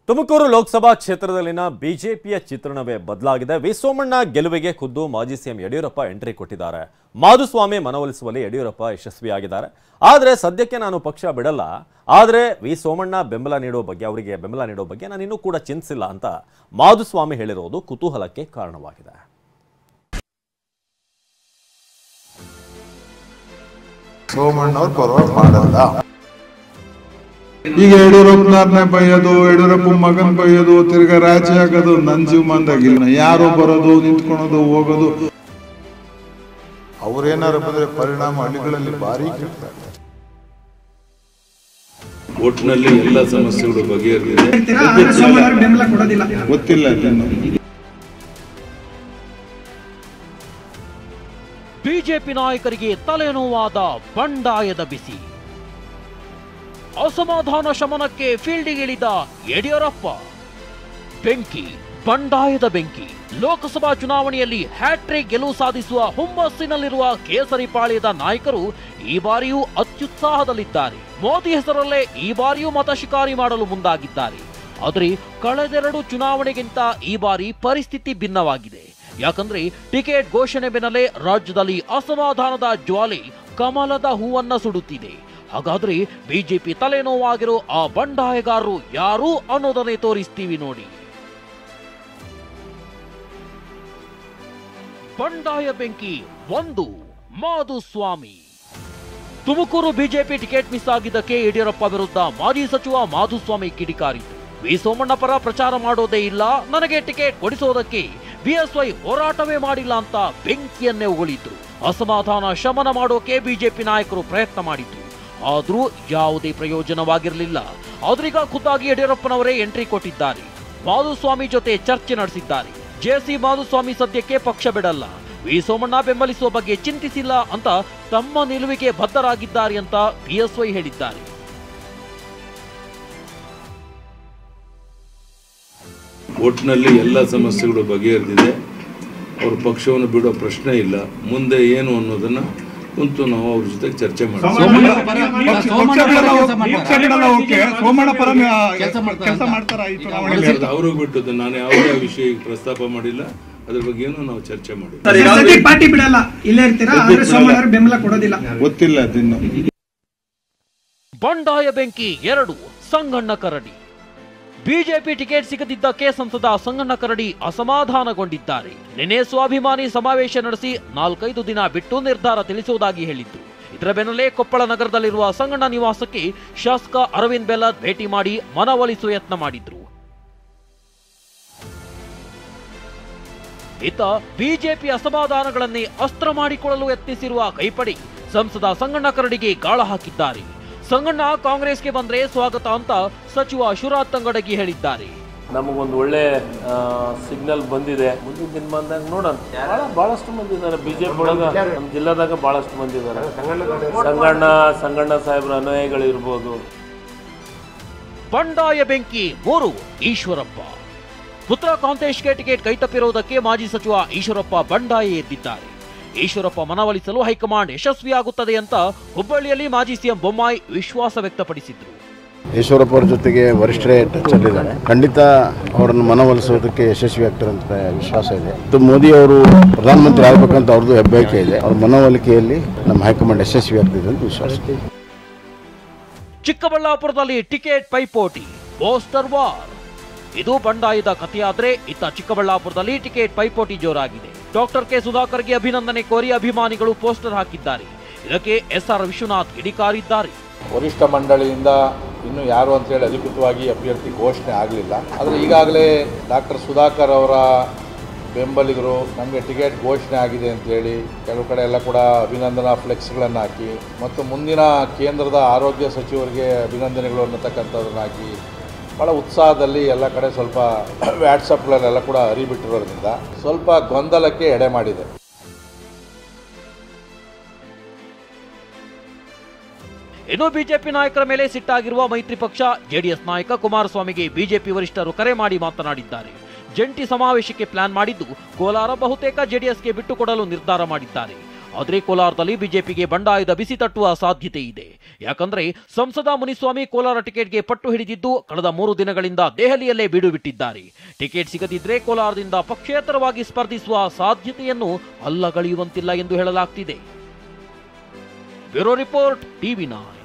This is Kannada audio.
ತುಮಕೂರು ಲೋಕಸಭಾ ಕ್ಷೇತ್ರದಲ್ಲಿನ ಬಿಜೆಪಿಯ ಚಿತ್ರಣವೇ ಬದಲಾಗಿದೆ. ವಿ ಸೋಮಣ್ಣ ಗೆಲುವಿಗೆ ಖುದ್ದು ಮಾಜಿ ಸಿಎಂ ಯಡಿಯೂರಪ್ಪ ಎಂಟ್ರಿ ಕೊಟ್ಟಿದ್ದಾರೆ. ಮಾಧುಸ್ವಾಮಿ ಮನವೊಲಿಸುವಲ್ಲಿ ಯಡಿಯೂರಪ್ಪ ಯಶಸ್ವಿಯಾಗಿದ್ದಾರೆ. ಆದರೆ ಸದ್ಯಕ್ಕೆ ನಾನು ಪಕ್ಷ ಬಿಡಲ್ಲ, ಆದರೆ ವಿ ಸೋಮಣ್ಣ ಅವರಿಗೆ ಬೆಂಬಲ ನೀಡೋ ಬಗ್ಗೆ ನಾನು ಇನ್ನೂ ಕೂಡ ಚಿಂತಿಸಿಲ್ಲ ಅಂತ ಮಾಧುಸ್ವಾಮಿ ಹೇಳಿರೋದು ಕುತೂಹಲಕ್ಕೆ ಕಾರಣವಾಗಿದೆ. ಸೋಮಣ್ಣ ಅವರು ಪರವಾಗಿ ಮಾಡಲ್ಲ. ಈಗ ಯಡಿಯೂರಪ್ಪನವ್ರನ್ನ ಬೈಯೋದು, ಯಡಿಯೂರಪ್ಪ ಮಗನ್ ಬೈಯೋದು, ತಿರ್ಗಾ ರಾಜಿ ಆಗೋದು ನನ್ನ ಜೀವಮಾನದಾಗಿಲ್ಲ. ಯಾರು ಬರೋದು, ನಿಂತ್ಕೊಳೋದು, ಹೋಗೋದು. ಅವ್ರೇನಾರು ಬಂದ್ರೆ ಪರಿಣಾಮ ಹಳ್ಳಿಗಳಲ್ಲಿ ಭಾರಿ ಕೇಳ್ತಾರೆ. ಒಟ್ಟಿನಲ್ಲಿ ಎಲ್ಲ ಸಮಸ್ಯೆಗಳು ಬಗೆಹರಿದಿದೆ. ಗೊತ್ತಿಲ್ಲ. ಬಿಜೆಪಿ ನಾಯಕರಿಗೆ ತಲೆನೋವಾದ ಬಂಡಾಯದ ಬಿಸಿ. ಅಸಮಾಧಾನ ಶಮನಕ್ಕೆ ಫೀಲ್ಡಿಗಿಳಿದ ಯಡಿಯೂರಪ್ಪ. ಬೆಂಕಿ, ಬಂಡಾಯದ ಬೆಂಕಿ. ಲೋಕಸಭಾ ಚುನಾವಣೆಯಲ್ಲಿ ಹ್ಯಾಟ್ರಿಕ್ ಗೆಲುವು ಸಾಧಿಸುವ ಹುಮ್ಮಸ್ಸಿನಲ್ಲಿರುವ ಕೇಸರಿ ಪಾಳ್ಯದ ನಾಯಕರು ಈ ಬಾರಿಯೂ ಅತ್ಯುತ್ಸಾಹದಲ್ಲಿದ್ದಾರೆ. ಮೋದಿ ಹೆಸರಲ್ಲೇ ಈ ಬಾರಿಯೂ ಮತ ಶಿಕಾರಿ ಮಾಡಲು ಮುಂದಾಗಿದ್ದಾರೆ. ಆದರೆ ಕಳೆದೆರಡು ಚುನಾವಣೆಗಿಂತ ಈ ಬಾರಿ ಪರಿಸ್ಥಿತಿ ಭಿನ್ನವಾಗಿದೆ. ಯಾಕಂದ್ರೆ ಟಿಕೆಟ್ ಘೋಷಣೆ ಬೆನ್ನಲ್ಲೇ ರಾಜ್ಯದಲ್ಲಿ ಅಸಮಾಧಾನದ ಜ್ವಾಲೆ ಕಮಲದ ಹೂವನ್ನ ಸುಡುತ್ತಿದೆ. ಹಾಗಾದ್ರೆ ಬಿಜೆಪಿ ತಲೆನೋವಾಗಿರೋ ಆ ಬಂಡಾಯಗಾರರು ಯಾರು ಅನ್ನೋದನ್ನೇ ತೋರಿಸ್ತೀವಿ ನೋಡಿ. ಬಂಡಾಯ ಬೆಂಕಿ 1, Madhuswamy. Tumakuru BJP ticket miss ಆಗಿದ್ದಕ್ಕೆ ಯಡಿಯೂರಪ್ಪ ವಿರುದ್ಧ ಮಾಜಿ ಸಚಿವ ಮಾಧುಸ್ವಾಮಿ ಕಿಡಿಕಾರಿತು. ವಿ ಸೋಮಣ್ಣ ಪರ ಪ್ರಚಾರ ಮಾಡೋದೇ ಇಲ್ಲ, ನನಗೆ ಟಿಕೆಟ್ ಕೊಡಿಸೋದಕ್ಕೆ ಬಿಎಸ್ವೈ ಹೋರಾಟವೇ ಮಾಡಿಲ್ಲ ಅಂತ ಬೆಂಕಿಯನ್ನೇ ಉಗುಳಿದ್ರು. ಅಸಮಾಧಾನ ಶಮನ ಮಾಡೋಕೆ ಬಿಜೆಪಿ ನಾಯಕರು ಪ್ರಯತ್ನ ಮಾಡಿದ್ರು. ಆದ್ರೂ ಯಾವುದೇ ಪ್ರಯೋಜನವಾಗಿರಲಿಲ್ಲ. ಆದ್ರೀಗ ಖುದ್ದಾಗಿ ಯಡಿಯೂರಪ್ಪನವರೇ ಎಂಟ್ರಿ ಕೊಟ್ಟಿದ್ದಾರೆ. ಮಾಧುಸ್ವಾಮಿ ಜೊತೆ ಚರ್ಚೆ ನಡೆಸಿದ್ದಾರೆ. ಜೆಸಿ ಮಾಧುಸ್ವಾಮಿ ಸದ್ಯಕ್ಕೆ ಪಕ್ಷ ಬಿಡಲ್ಲ, ವಿ ಸೋಮಣ್ಣ ಬೆಂಬಲಿಸುವ ಬಗ್ಗೆ ಚಿಂತಿಸಿಲ್ಲ ಅಂತ ತಮ್ಮ ನಿಲುವಿಗೆ ಬದ್ಧರಾಗಿದ್ದಾರೆ ಅಂತ ಬಿಎಸ್ವೈ ಹೇಳಿದ್ದಾರೆ. ಒಟ್ಟಿನಲ್ಲಿ ಎಲ್ಲ ಸಮಸ್ಯೆಗಳು ಬಗೆಹರಿದಿದೆ. ಅವ್ರ ಪಕ್ಷವನ್ನು ಬಿಡೋ ಪ್ರಶ್ನೆ ಇಲ್ಲ. ಮುಂದೆ ಏನು ಅನ್ನೋದನ್ನ ಕುಂತು ನಾವು ಅವ್ರ ಜೊತೆ ಚರ್ಚೆ ಮಾಡ್ತೀವಿ. ಅವ್ರಿಗೆ ಬಿಟ್ಟದ್ದು, ನಾನು ಯಾವುದೇ ವಿಷಯ ಪ್ರಸ್ತಾಪ ಮಾಡಿಲ್ಲ. ಅದ್ರ ಬಗ್ಗೆ ಏನು ನಾವು ಚರ್ಚೆ ಮಾಡಿಲ್ಲ. ಪಾರ್ಟಿ ಬಿಡಲ್ಲ, ಇಲ್ಲೇ ಇರ್ತೀರಾ, ಬೆಂಬಲ ಕೊಡೋದಿಲ್ಲ. ಗೊತ್ತಿಲ್ಲ. ಬಂಡಾಯ ಬೆಂಕಿ 2, ಸಂಗಣ್ಣ ಕರಡಿ. ಬಿಜೆಪಿ ಟಿಕೆಟ್ ಸಿಗದಿದ್ದಕ್ಕೆ ಸಂಸದ ಸಂಗಣ್ಣ ಕರಡಿ ಅಸಮಾಧಾನಗೊಂಡಿದ್ದಾರೆ. ನಿನ್ನೆ ಸ್ವಾಭಿಮಾನಿ ಸಮಾವೇಶ ನಡೆಸಿ 4-5 ದಿನ ಬಿಟ್ಟು ನಿರ್ಧಾರ ತಿಳಿಸುವುದಾಗಿ ಹೇಳಿದ್ರು. ಇದರ ಬೆನ್ನಲ್ಲೇ ಕೊಪ್ಪಳ ನಗರದಲ್ಲಿರುವ ಸಂಗಣ್ಣ ನಿವಾಸಕ್ಕೆ ಶಾಸಕ ಅರವಿಂದ್ ಬೆಲ್ಲದ್ ಭೇಟಿ ಮಾಡಿ ಮನವೊಲಿಸುವ ಯತ್ನ ಮಾಡಿದ್ರು. ಇತ್ತ ಬಿಜೆಪಿ ಅಸಮಾಧಾನಗಳನ್ನೇ ಅಸ್ತ್ರ ಮಾಡಿಕೊಳ್ಳಲು ಯತ್ನಿಸಿರುವ ಕೈಪಡಿ ಸಂಸದ ಸಂಗಣ್ಣ ಕರಡಿಗೆ ಗಾಳ ಹಾಕಿದ್ದಾರೆ. ಸಂಗಣ್ಣ ಕಾಂಗ್ರೆಸ್ಗೆ ಬಂದ್ರೆ ಸ್ವಾಗತ ಅಂತ ಸಚಿವ ಶಿವರಾಜ್ ತಂಗಡಗಿ ಹೇಳಿದ್ದಾರೆ. ನಮಗೊಂದು ಒಳ್ಳೆ ಸಿಗ್ನಲ್ ಬಂದಿದೆ. ಮುಂದಿನ ದಿನಮಾನದಾಗ ನೋಡೋಣ. ಬಹಳಷ್ಟು ಮಂದಿ ಇದ್ದಾರೆ ಬಿಜೆಪಿ ಒಳಗ, ನಮ್ಮ ಜಿಲ್ಲಾದಾಗ ಬಹಳಷ್ಟು ಮಂದಿ ಇದ್ದಾರೆ. ಸಂಗಣ್ಣ ಸಾಹೇಬ್ರ ಅನುಯಾಯಿಗಳು ಇರ್ಬೋದು. ಬಂಡಾಯ ಬೆಂಕಿ 3, ಈಶ್ವರಪ್ಪ. ಪುತ್ರ ಕಾಂತೇಶ್ಗೆ ಟಿಕೆಟ್ ಕೈತಪ್ಪಿರುವುದಕ್ಕೆ ಮಾಜಿ ಸಚಿವ ಈಶ್ವರಪ್ಪ ಬಂಡಾಯ ಎದ್ದಿದ್ದಾರೆ. ಈಶ್ವರಪ್ಪ ಮನವೊಲಿಸಲು ಹೈಕಮಾಂಡ್ ಯಶಸ್ವಿಯಾಗುತ್ತದೆ ಅಂತ ಹುಬ್ಬಳ್ಳಿಯಲ್ಲಿ ಮಾಜಿ ಸಿಎಂ ಬೊಮ್ಮಾಯಿ ವಿಶ್ವಾಸ ವ್ಯಕ್ತಪಡಿಸಿದ್ರು. ಈಶ್ವರಪ್ಪ ಅವರ ಜೊತೆಗೆ ವರಿಷ್ಠರೇ ಟಚ್ ಅಲ್ಲಿದ್ದಾರೆ. ಖಂಡಿತ ಅವರನ್ನು ಮನವೊಲಿಸೋದಕ್ಕೆ ಯಶಸ್ವಿ ಆಗ್ತಾರೆ ಅಂತ ವಿಶ್ವಾಸ ಇದೆ. ಮೋದಿ ಅವರು ಪ್ರಧಾನಮಂತ್ರಿ ಆಗಬೇಕಂತ ಅವ್ರದ್ದು ಹೆಬ್ಬಯಕೆ ಇದೆ. ಅವ್ರ ಮನವೊಲಿಕೆಯಲ್ಲಿ ನಮ್ಮ ಹೈಕಮಾಂಡ್ ಯಶಸ್ವಿ ಆಗ್ತಿದೆ ಅಂತ ವಿಶ್ವಾಸ ಇದೆ. ಚಿಕ್ಕಬಳ್ಳಾಪುರದಲ್ಲಿ ಟಿಕೆಟ್ ಪೈಪೋಟಿ, ಪೋಸ್ಟರ್ ವಾರ್. ಇದು ಬಂಡಾಯದ ಕಥೆಯಾದ್ರೆ ಇತ್ತ ಚಿಕ್ಕಬಳ್ಳಾಪುರದಲ್ಲಿ ಟಿಕೆಟ್ ಪೈಪೋಟಿ ಜೋರಾಗಿದೆ. ಡಾಕ್ಟರ್ ಕೆ ಸುಧಾಕರ್ಗೆ ಅಭಿನಂದನೆ ಕೋರಿ ಅಭಿಮಾನಿಗಳು ಪೋಸ್ಟರ್ ಹಾಕಿದ್ದಾರೆ. ಇದಕ್ಕೆ ಎಸ್ಆರ್ ವಿಶ್ವನಾಥ್ ಕಿಡಿಕಾರಿದ್ದಾರೆ. ವರಿಷ್ಠ ಮಂಡಳಿಯಿಂದ ಇನ್ನು ಯಾರು ಅಂತೇಳಿ ಅಧಿಕೃತವಾಗಿ ಅಭ್ಯರ್ಥಿ ಘೋಷಣೆ ಆಗಲಿಲ್ಲ. ಆದರೆ ಈಗಾಗಲೇ ಡಾಕ್ಟರ್ ಸುಧಾಕರ್ ಅವರ ಬೆಂಬಲಿಗರು ನಮಗೆ ಟಿಕೆಟ್ ಘೋಷಣೆ ಆಗಿದೆ ಅಂತೇಳಿ ಕೆಲವು ಕಡೆ ಎಲ್ಲ ಕೂಡ ಅಭಿನಂದನಾ ಫ್ಲೆಕ್ಸ್ಗಳನ್ನು ಹಾಕಿ ಮತ್ತು ಮುಂದಿನ ಕೇಂದ್ರದ ಆರೋಗ್ಯ ಸಚಿವರಿಗೆ ಅಭಿನಂದನೆಗಳು ಅನ್ನತಕ್ಕಂಥದ್ದನ್ನು ಹಾಕಿ ಭಾಳ ಉತ್ಸಾಹದಲ್ಲಿ ಎಲ್ಲ ಕಡೆ ಸ್ವಲ್ಪ ವ್ಯಾಟ್ಸಪ್ಗಳಲ್ಲೆಲ್ಲ ಕೂಡ ಹರಿಬಿಟ್ಟಿರೋದ್ರಿಂದ ಸ್ವಲ್ಪ ಗೊಂದಲಕ್ಕೆ ಎಡೆ ಮಾಡಿದೆ. ಇನ್ನು ಬಿಜೆಪಿ ನಾಯಕರ ಮೇಲೆ ಸಿಟ್ಟಾಗಿರುವ ಮೈತ್ರಿ ಪಕ್ಷ ಜೆಡಿಎಸ್ ನಾಯಕ ಕುಮಾರಸ್ವಾಮಿಗೆ ಬಿಜೆಪಿ ವರಿಷ್ಠರು ಕರೆ ಮಾಡಿ ಮಾತನಾಡಿದ್ದಾರೆ. ಜಂಟಿ ಸಮಾವೇಶಕ್ಕೆ ಪ್ಲಾನ್ ಮಾಡಿದ್ದು ಕೋಲಾರ ಬಹುತೇಕ ಜೆಡಿಎಸ್ಗೆ ಬಿಟ್ಟುಕೊಡಲು ನಿರ್ಧಾರ ಮಾಡಿದ್ದಾರೆ. ಆದರೆ ಕೋಲಾರದಲ್ಲಿ ಬಿಜೆಪಿಗೆ ಬಂಡಾಯದ ಬಿಸಿ ತಟ್ಟುವ ಸಾಧ್ಯತೆ ಇದೆ. ಯಾಕಂದ್ರೆ ಸಂಸದ ಮುನಿಸ್ವಾಮಿ ಕೋಲಾರ ಟಿಕೆಟ್ಗೆ ಪಟ್ಟು ಹಿಡಿದಿದ್ದು ಕಳೆದ 3 ದಿನಗಳಿಂದ ದೆಹಲಿಯಲ್ಲೇ ಬೀಡು ಬಿಟ್ಟಿದ್ದಾರೆ. ಟಿಕೆಟ್ ಸಿಗದಿದ್ರೆ ಕೋಲಾರದಿಂದ ಪಕ್ಷೇತರವಾಗಿ ಸ್ಪರ್ಧಿಸುವ ಸಾಧ್ಯತೆಯನ್ನು ಅಲ್ಲಗಳೆಯುವಂತಿಲ್ಲ ಎಂದು ಹೇಳಲಾಗ್ತಿದೆ. Bureau report, TV9.